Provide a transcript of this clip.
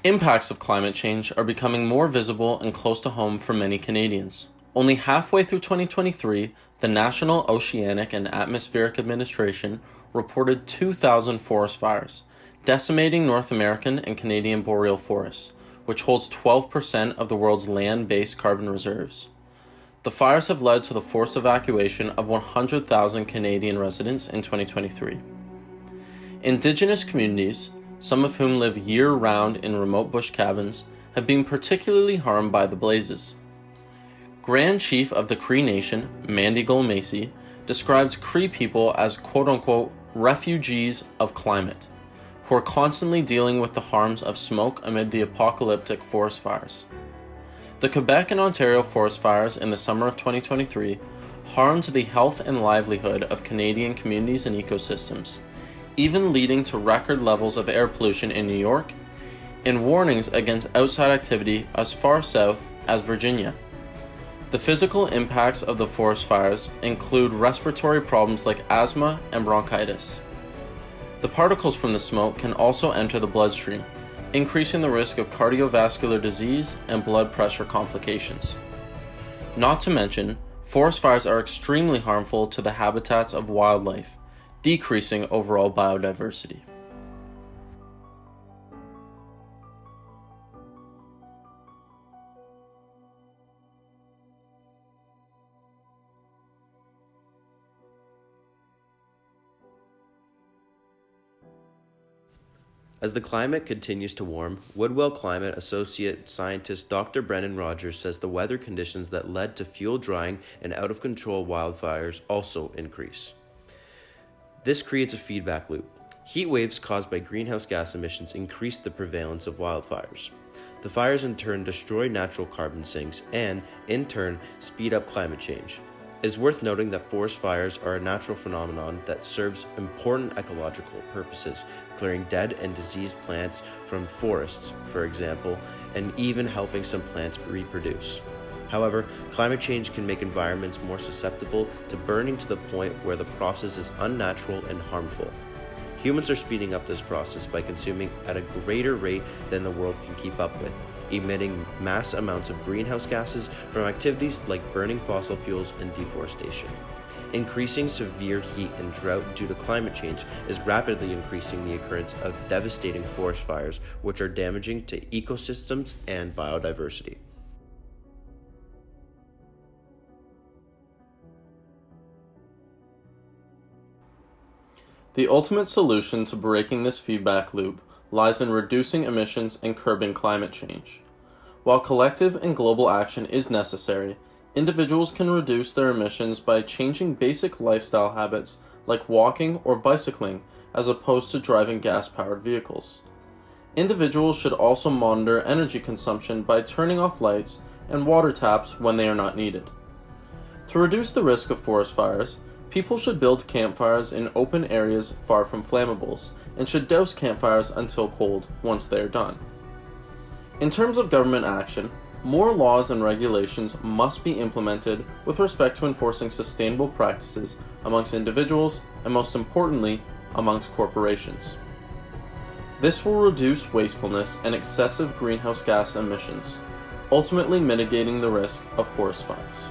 Impacts of climate change are becoming more visible and close to home for many Canadians. Only halfway through 2023, the National Oceanic and Atmospheric Administration reported 2,000 forest fires, decimating North American and Canadian boreal forests, which holds 12% of the world's land-based carbon reserves. The fires have led to the forced evacuation of 100,000 Canadian residents in 2023. Indigenous communities, some of whom live year-round in remote bush cabins, have been particularly harmed by the blazes. Grand Chief of the Cree Nation, Mandy Macy, describes Cree people as quote-unquote refugees of climate, who are constantly dealing with the harms of smoke amid the apocalyptic forest fires. The Quebec and Ontario forest fires in the summer of 2023 harmed the health and livelihood of Canadian communities and ecosystems, even leading to record levels of air pollution in New York and warnings against outside activity as far south as Virginia. The physical impacts of the forest fires include respiratory problems like asthma and bronchitis. The particles from the smoke can also enter the bloodstream, increasing the risk of cardiovascular disease and blood pressure complications. Not to mention, forest fires are extremely harmful to the habitats of wildlife, decreasing overall biodiversity. As the climate continues to warm, Woodwell Climate Associate Scientist Dr. Brennan Rogers says the weather conditions that led to fuel drying and out-of-control wildfires also increase. This creates a feedback loop. Heat waves caused by greenhouse gas emissions increase the prevalence of wildfires. The fires in turn destroy natural carbon sinks and, in turn, speed up climate change. It is worth noting that forest fires are a natural phenomenon that serves important ecological purposes, clearing dead and diseased plants from forests, for example, and even helping some plants reproduce. However, climate change can make environments more susceptible to burning to the point where the process is unnatural and harmful. Humans are speeding up this process by consuming at a greater rate than the world can keep up with, emitting mass amounts of greenhouse gases from activities like burning fossil fuels and deforestation. Increasing severe heat and drought due to climate change is rapidly increasing the occurrence of devastating forest fires, which are damaging to ecosystems and biodiversity. The ultimate solution to breaking this feedback loop lies in reducing emissions and curbing climate change. While collective and global action is necessary, individuals can reduce their emissions by changing basic lifestyle habits like walking or bicycling as opposed to driving gas-powered vehicles. Individuals should also monitor energy consumption by turning off lights and water taps when they are not needed. To reduce the risk of forest fires, people should build campfires in open areas far from flammables, and should douse campfires until cold once they are done. In terms of government action, more laws and regulations must be implemented with respect to enforcing sustainable practices amongst individuals and, most importantly, amongst corporations. This will reduce wastefulness and excessive greenhouse gas emissions, ultimately mitigating the risk of forest fires.